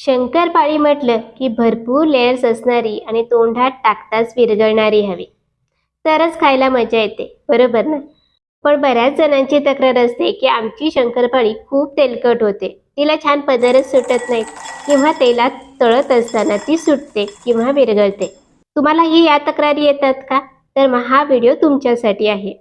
शंकरपाळी म्हटलं की भरपूर लेयर्स असणारी आणि तोंडात टाकताच विरघळणारी हवी, तरच खायला मजा येते, बरोबर ना? पण बऱ्याच जणांची तक्रार असते की आमची शंकरपाळी खूप तेलकट होते, तिला छान पदरच सुटत नाहीत किंवा तेलात तळत असताना ती सुटते किंवा विरघळते. तुम्हालाही या तक्रारी येतात का? तर मग हा व्हिडिओ तुमच्यासाठी आहे.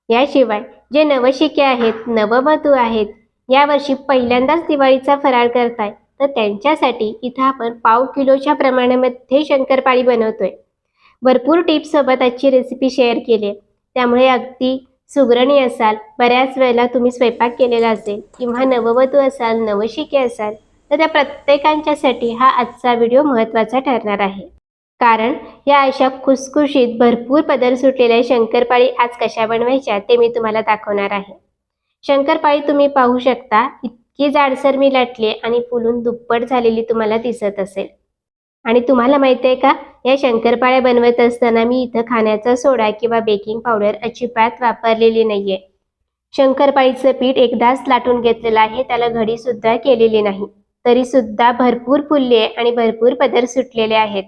याशिवाय जे नवशिके आहेत, नववधू आहेत, यावर्षी पहिल्यांदाच दिवाळीचा फराळ करताय, तर त्यांच्यासाठी इथं आपण पाव किलोच्या प्रमाणामध्ये शंकरपाळी बनवतोय. भरपूर टिप्स सोबत आजची रेसिपी शेअर केली आहे. त्यामुळे अगदी सुगृहिणी असाल, बऱ्याच वेळेला तुम्ही स्वयंपाक केलेला असेल किंवा नववधू असाल, नवशिके असाल, तर त्या प्रत्येकांच्यासाठी हा आजचा व्हिडिओ महत्त्वाचा ठरणार आहे. कारण या अशा खुसखुशीत भरपूर पदर सुटलेल्या शंकरपाळी आज कशा बनवायच्या ते मी तुम्हाला दाखवणार आहे. शंकरपाळी तुम्ही पाहू शकता, इतकी जाडसर मी लाटली आणि फुलून दुप्पट झालेली तुम्हाला दिसत असेल. आणि तुम्हाला माहिती आहे का, या शंकरपाळ्या बनवत असताना मी इथं खाण्याचा सोडा किंवा बेकिंग पावडर अजिबात वापरलेली नाहीये. शंकरपाळीचं पीठ एकदाच लाटून घेतलेलं आहे, त्याला घडी सुद्धा केलेली नाही. तरी सुद्धा भरपूर फुलली आहे आणि भरपूर पदर सुटलेले आहेत.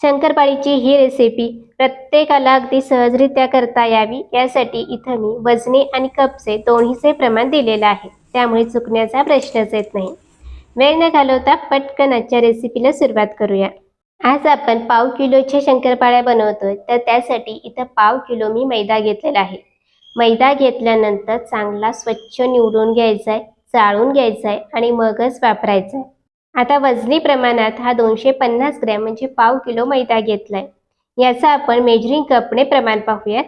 शंकरपाळीची ही रेसिपी प्रत्येकाला अगदी सहजरित्या करता यावी, यासाठी इथं मी वजने आणि कपचे दोन्हीचे प्रमाण दिलेलं आहे, त्यामुळे चुकण्याचा प्रश्नच येत नाही. वेळ न घालवता पटकन आजच्या रेसिपीला सुरुवात करूया. आज आपण पाव किलोच्या शंकरपाळ्या बनवतोय, तर त्यासाठी इथं पाव किलो मी मैदा घेतलेला आहे. मैदा घेतल्यानंतर चांगला स्वच्छ निवडून घ्यायचा आहे, चाळून घ्यायचा आहे आणि मगच वापरायचा आहे. आता वजनी प्रमाणात हा 250 ग्रॅम म्हणजे पाव किलो मैदा घेतलाय. याचा आपण मेजरिंग कपने प्रमाण पाहूयात.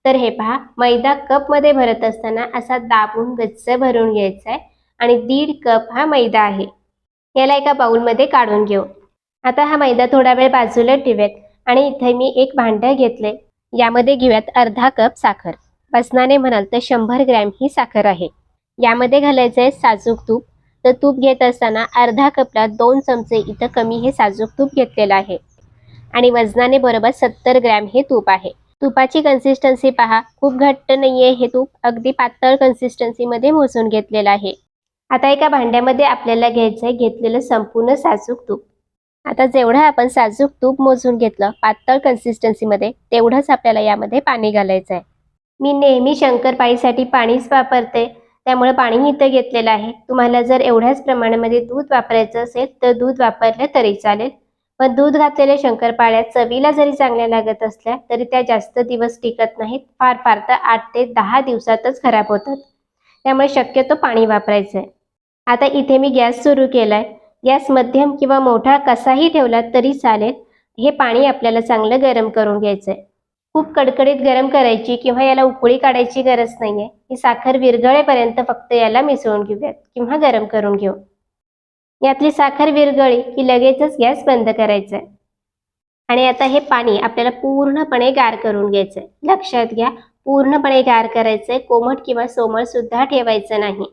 तर हे पहा, मैदा कपमध्ये भरत असताना असा दाबून गच्च भरून घ्यायचा आहे आणि 1.5 कप हा मैदा आहे. याला एका बाउलमध्ये काढून घेऊ. आता हा मैदा थोडा वेळ बाजूला ठेवूयात आणि इथे मी एक भांडं घेतले. यामध्ये घेऊयात अर्धा कप साखर. वजनाने म्हणाल तर 100 ग्रॅम ही साखर आहे. यामध्ये घालायचं आहे साजूक तूप. तर तूप घेत असताना अर्धा कपला 2 चमचे इथं कमी हे साजूक तूप घेतलेलं आहे आणि वजनाने बरोबर 70 ग्रॅम हे तूप आहे. तुपाची कन्सिस्टन्सी पहा, खूप घट्ट नाहीये हे तूप, अगदी पातळ कन्सिस्टन्सीमध्ये मोजून घेतलेलं आहे. आता एका भांड्यामध्ये आपल्याला घ्यायचं आहे घेतलेलं संपूर्ण साजूक तूप. आता जेवढं आपण साजूक तूप मोजून घेतलं पातळ कन्सिस्टन्सीमध्ये, तेवढंच आपल्याला यामध्ये पाणी घालायचं आहे. मी नेहमी शंकरपाळीसाठी पाणीच वापरते, त्यामुळे पाणी इथं घेतलेलं आहे. तुम्हाला जर एवढ्याच प्रमाणामध्ये दूध वापरायचं असेल तर दूध वापरलं तरी चालेल. पण दूध घातलेल्या शंकरपाळ्या चवीला जरी चांगल्या लागत असल्या तरी त्या जास्त दिवस टिकत नाहीत, फार फार तर 8 ते 10 दिवसातच खराब होतात. त्यामुळे शक्यतो पाणी वापरायचं आहे. आता इथे मी गॅस सुरू केलाय. गॅस मध्यम किंवा मोठा कसाही ठेवला तरी चालेल. हे पाणी आपल्याला चांगलं गरम करून घ्यायचंय. खूप कडकडीत गरम करायची किंवा याला उकळी काढायची गरज नाहीये. ही साखर विरघळेपर्यंत फक्त याला मिसळून घेऊयात किंवा गरम करून घेऊ. यातली साखर विरघळली की लगेचच गॅस बंद करायचा आहे. आणि आता हे पाणी आपल्याला पूर्णपणे गार करून घ्यायचंय. लक्षात घ्या, पूर्णपणे गार करायचंय, कोमट किंवा सोमळ सुद्धा ठेवायचं नाही.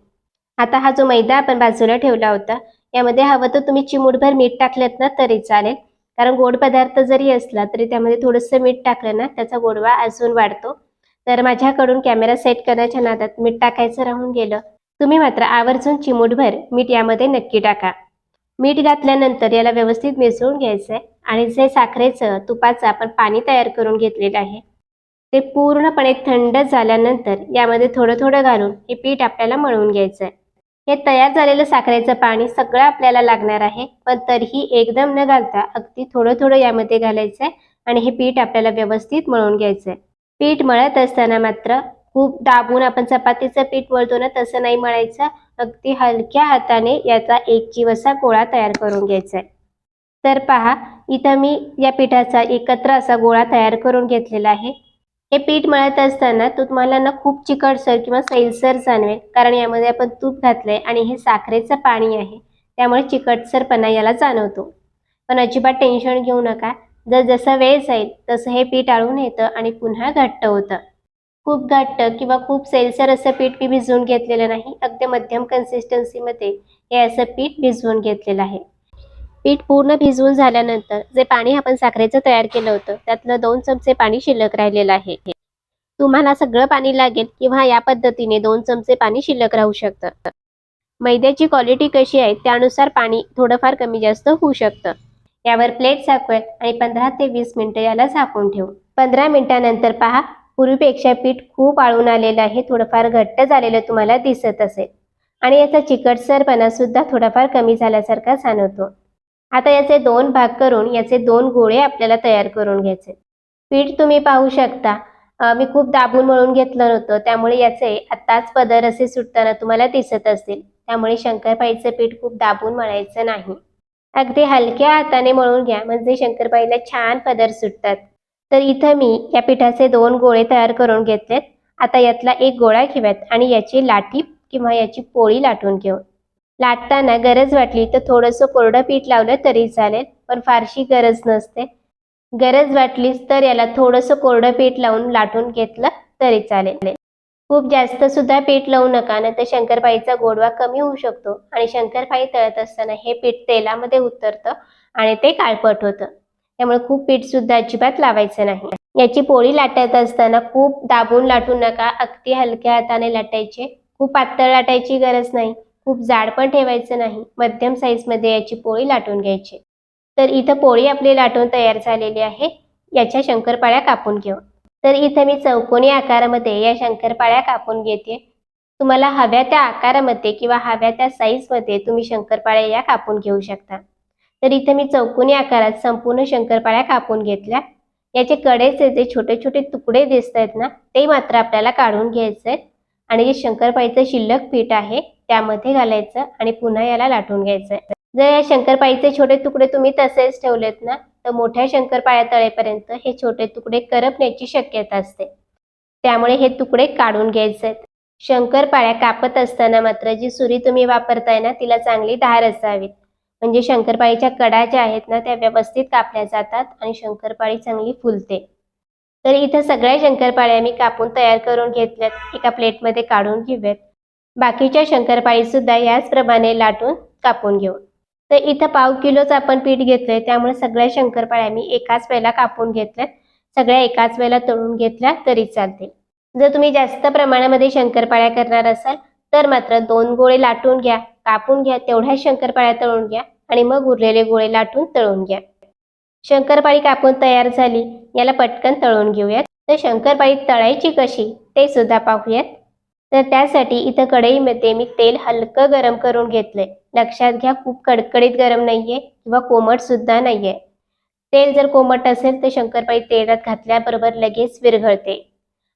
आता हा जो मैदा आपण बाजूला ठेवला होता, यामध्ये हवं तर तुम्ही चिमूटभर मीठ टाकलेत ना तरी चालेल. कारण गोड पदार्थ जरी असला तरी त्यामध्ये थोडंसं मीठ टाकलं ना त्याचा गोडवा अजून वाढतो. तर माझ्याकडून कॅमेरा सेट करण्याच्या नादात मीठ टाकायचं राहून गेलं. तुम्ही मात्र आवर्जून चिमूटभर मीठ यामध्ये नक्की टाका. मीठ घातल्यानंतर याला व्यवस्थित मिसळून घ्यायचं आहे आणि जे साखरेचं तुपाचं आपण पाणी तयार करून घेतलेलं आहे, ते पूर्णपणे थंड झाल्यानंतर यामध्ये थोडं थोडं घालून हे पीठ आपल्याला मळून घ्यायचं आहे. हे तयार झालेलं साखरेचं पाणी सगळं आपल्याला लागणार आहे, पण तरीही एकदम न घालता अगदी थोडं थोडं यामध्ये घालायचं आहे आणि हे पीठ आपल्याला व्यवस्थित मळून घ्यायचं आहे. पीठ मळत असताना मात्र खूप दाबून आपण चपातीचं पीठ मळतो ना तसं नाही मळायचं. अगदी हलक्या हाताने याचा एकजीव असा गोळा तयार करून घ्यायचा आहे. तर पहा, इथं मी या पिठाचा एकत्र असा गोळा तयार करून घेतलेला आहे. हे पीठ मळत असताना तुम्हाला ना खूप चिकटसर किंवा सैलसर जाणवेल, कारण यामध्ये आपण तूप घातलंय आणि हे साखरेचं पाणी आहे, त्यामुळे चिकटसरपणा याला जाणवतो. पण अजिबात टेन्शन घेऊ नका. जसा वेळ जाईल तसं हे पीठ आळून येतं आणि पुन्हा घट्ट होतं. खूप घट्ट किंवा खूप सैलसर असं पीठ मी भिजवून घेतलेलं नाही, अगदी मध्यम कन्सिस्टन्सीमध्ये हे असं पीठ भिजवून घेतलेलं आहे. पीठ पूर्ण भिजवून झाल्यानंतर जे पाणी आपण साखरेचं तयार केलं होतं त्यातलं 2 चमचे पाणी शिल्लक राहिलेलं आहे. तुम्हाला सगळं पाणी लागेल किंवा या पद्धतीने 2 चमचे पाणी शिल्लक राहू शकतं. मैद्याची क्वालिटी कशी आहे त्यानुसार पाणी थोडंफार कमी जास्त होऊ शकतं. यावर प्लेट झाकूयात आणि 15 ते 20 मिनिटं याला झाकून ठेवू. 15 मिनिटानंतर पहा, पूर्वीपेक्षा पीठ खूप आळून आलेलं आहे, थोडंफार घट्ट झालेलं तुम्हाला दिसत असेल आणि याचा चिकटसरपणा सुद्धा थोडाफार कमी झाल्यासारखा जाणवतो. आता याचे 2 भाग करून याचे 2 गोळे आपल्याला तयार करून घ्यायचे. पीठ तुम्ही पाहू शकता, मी खूप दाबून मळून घेतलं नव्हतं, त्यामुळे याचे आत्ताच पदर असे सुटताना तुम्हाला दिसत असतील. त्यामुळे शंकरपाळीचं पीठ खूप दाबून मळायचं नाही. अगदी हलक्या हाताने मळून घ्या, म्हणजे शंकरपाळीला छान पदर सुटतात. तर इथं मी या पिठाचे 2 गोळे तयार करून घेतलेत. आता यातला एक गोळा घेऊयात आणि याची लाटी किंवा याची पोळी लाटून घेऊ. लाटताना गरज वाटली तर थोडंसं कोरडं पीठ लावलं तरी चालेल, पण फारशी गरज नसते. गरज वाटलीच तर याला थोडंसं कोरडं पीठ लावून लाटून घेतलं तरी चालेल. खूप जास्त सुद्धा पीठ लावू नका, नाहीतर शंकरपाळीचा गोडवा कमी होऊ शकतो आणि शंकरपाळी तळत असताना हे पीठ तेलामध्ये उतरतं आणि ते काळपट होतं. त्यामुळे खूप पीठ सुद्धा अजिबात लावायचं नाही. याची पोळी लाटत असताना खूप दाबून लाटू नका, अगदी हलक्या हाताने लाटायचे. खूप पातळ लाटायची गरज नाही, खूप जाड पण ठेवायचं नाही. मध्यम साईजमध्ये याची पोळी लाटून घ्यायची. तर इथं पोळी आपली लाटून तयार झालेली आहे. याच्या शंकरपाळ्या कापून घेऊ. तर इथे मी चौकोनी आकारामध्ये या शंकरपाळ्या कापून घेते. तुम्हाला हव्या त्या आकारामध्ये किंवा हव्या त्या साईजमध्ये तुम्ही शंकरपाळ्या या कापून घेऊ शकता. तर इथे मी चौकोनी आकारात संपूर्ण शंकरपाळ्या कापून घेतल्या. याचे कडेचे जे छोटे छोटे तुकडे दिसत आहेत ना, ते मात्र आपल्याला काढून घ्यायचे आहेत आणि जे शंकरपाळीचं शिल्लक पीठ आहे त्यामध्ये घालायचं आणि पुन्हा याला लाटून घ्यायचं आहे. जर या शंकरपाळीचे छोटे तुकडे तुम्ही तसेच ठेवलेत ना, तर मोठ्या शंकरपाळ्या तळेपर्यंत हे छोटे तुकडे करपण्याची शक्यता असते. त्यामुळे हे तुकडे काढून घ्यायचे आहेत. शंकरपाळ्या कापत असताना मात्र जी सुरी तुम्ही वापरताय ना, तिला चांगली धार असावी, म्हणजे शंकरपाळीच्या कडा ज्या आहेत ना त्या व्यवस्थित कापल्या जातात आणि शंकरपाळी चांगली फुलते. तर इथं सगळ्या शंकरपाळ्या मी कापून तयार करून घेतल्यात. एका प्लेटमध्ये काढून घेऊयात. बाकीच्या शंकरपाळी सुद्धा याचप्रमाणे लाटून कापून घेऊ. तर इथं पाव किलोच आपण पीठ घेतलंय, त्यामुळे सगळ्या शंकरपाळ्या मी एकाच वेळेला कापून घेतल्यात. सगळ्या एकाच वेळेला तळून घेतल्या तरी चालतील. जर तुम्ही जास्त प्रमाणामध्ये शंकरपाळ्या करणार असाल तर मात्र 2 गोळे लाटून घ्या, कापून घ्या, तेवढ्याच शंकरपाळ्या तळून घ्या आणि मग उरलेले गोळे लाटून तळून घ्या. शंकरपाळी कापून तयार झाली. याला पटकन तळून घेऊयात. तर शंकरपाळी तळायची कशी ते सुद्धा पाहूयात. तर त्यासाठी इथं कढईमध्ये मी तेल हलकं गरम करून घेतलंय. लक्षात घ्या, खूप कडकडीत गरम नाहीये किंवा कोमट सुद्धा नाहीये. तेल जर कोमट असेल तर शंकरपाळी तेलात घातल्याबरोबर लगेच विरघळते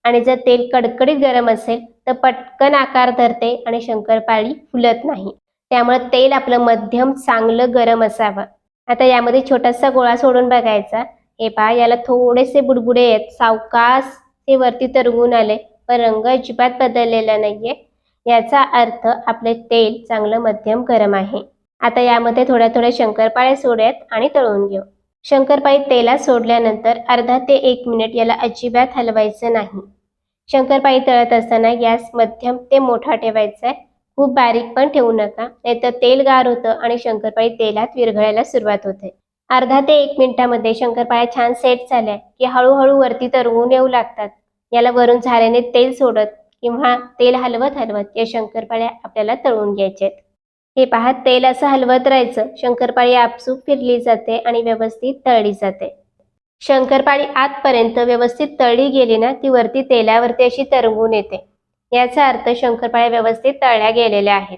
आणि जर तेल कडकडीत गरम असेल तर पटकन आकार धरते आणि शंकरपाळी फुलत नाही. त्यामुळे तेल आपलं मध्यम चांगलं गरम असावं. आता यामध्ये छोटासा गोळा सोडून बघायचा. हे पहा, याला थोडेसे बुडबुडे आहेत, सावकाश ते वरती तरंगून आले, पण रंग अजिबात बदललेला नाहीये. याचा अर्थ आपले तेल चांगलं मध्यम गरम आहे. आता यामध्ये थोड्या थोड्या शंकरपाळ्या सोडूयात आणि तळून घेऊ. शंकरपाळी तेलात सोडल्यानंतर अर्धा ते 1 मिनिट याला अजिबात हलवायचं नाही. शंकरपाळी तळत असताना गॅस मध्यम ते मोठा ठेवायचा आहे. खूप बारीक पण ठेवू नका, नाहीतर तेल गार होतं आणि शंकरपाळी तेलात विरघळायला सुरुवात होते. अर्धा ते 1 मिनिटामध्ये शंकरपाळ्या छान सेट झाल्या की हळूहळू वरती तरंगून येऊ लागतात. याला वरून झाऱ्याने तेल सोडत किंवा तेल हलवत हलवत या शंकरपाळ्या आपल्याला तळून घ्यायच्या आहेत. हे पहा, तेल असं हलवत राहायचं, शंकरपाळी आपसूक फिरली जाते आणि व्यवस्थित तळली जाते. शंकरपाळी आतपर्यंत व्यवस्थित तळली गेली ना, ती वरती तेलावरती अशी तरंगून येते. याचा अर्थ शंकरपाळ्या व्यवस्थित तळल्या गेलेल्या आहेत.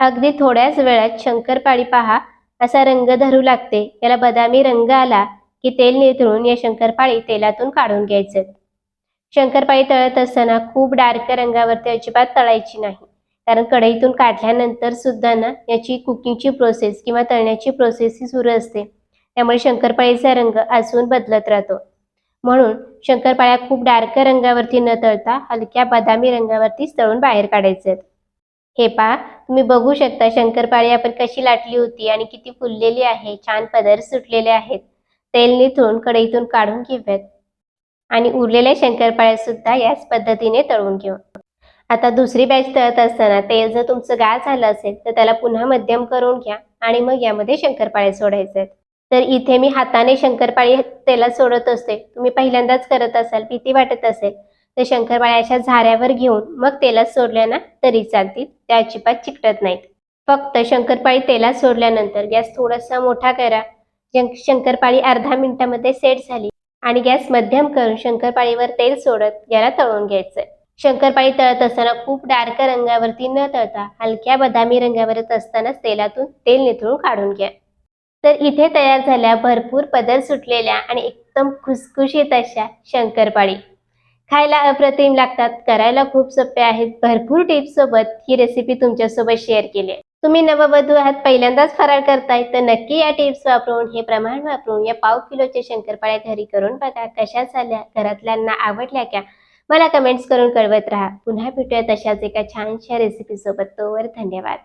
अगदी थोड्याच वेळात शंकरपाळी पहा असा रंग धरू लागते. याला बदामी रंग आला की तेल निथळून या शंकरपाळी तेलातून काढून घ्यायचे. शंकरपाळी तळत असताना खूप डार्क रंगावरती अजिबात तळायची नाही, कारण कढईतून काढल्यानंतर सुद्धा ना याची कुकिंगची प्रोसेस किंवा तळण्याची प्रोसेस ही सुरू असते. त्यामुळे शंकरपाळीचा रंग अजून बदलत राहतो. म्हणून शंकरपाळ्या खूप डार्क रंगावरती न तळता हलक्या बदामी रंगावरतीच तळून बाहेर काढायचे. हे पहा, तुम्ही बघू शकता शंकरपाळी आपण कशी लाटली होती आणि किती फुललेली आहे, छान पदर सुटलेले आहेत. तेल निथळून कढईतून काढून घेऊयात आणि उरलेल्या शंकरपाळ्या सुद्धा याच पद्धतीने तळून घेऊ. आता दुसरी बॅच तळत असताना तेल जर तुमचं गार झालं असेल तर त्याला पुन्हा मध्यम करून घ्या आणि मग यामध्ये शंकरपाळे सोडायचे आहेत. तर इथे मी हाताने शंकरपाळी तेलात सोडत असते. तुम्ही पहिल्यांदाच करत असाल, भीती वाटत असेल तर शंकरपाळ्या अशा झाऱ्यावर घेऊन मग तेलात सोडल्या ना तरी चालतील, त्या अजिबात चिकटत नाहीत. फक्त शंकरपाळी तेलात सोडल्यानंतर गॅस थोडासा मोठा करा. शंकरपाळी अर्धा मिनिटामध्ये सेट झाली आणि गॅस मध्यम करून शंकरपाळीवर तेल सोडत याला तळून घ्यायचंय. शंकरपाळी तळत असताना खूप डार्क रंगावरती न तळता हलक्या बदामी रंगावरच असतानाच तेलातून तेल निथळून काढून घ्या. तर इथे तयार झाल्या भरपूर पदर सुटलेल्या आणि एकदम खुसखुशीत अशा शंकरपाळी. खायला अप्रतिम लागतात, करायला खूप सोपे आहेत. भरपूर टिप्स सोबत ही रेसिपी तुमच्यासोबत शेअर केली आहे. तुम्ही नववधू आहात, पहिल्यांदाच फराळ करताय, तर नक्की या टिप्स वापरून, हे प्रमाण वापरून या पाव किलोच्या शंकरपाळ्या घरी करून बघा. कशा झाल्या, घरातल्यांना आवडल्या का, मला कमेंट्स करून कळवत राहा. पुन्हा भेटूया तशाच एका छानशा रेसिपी सोबत. तोवर धन्यवाद.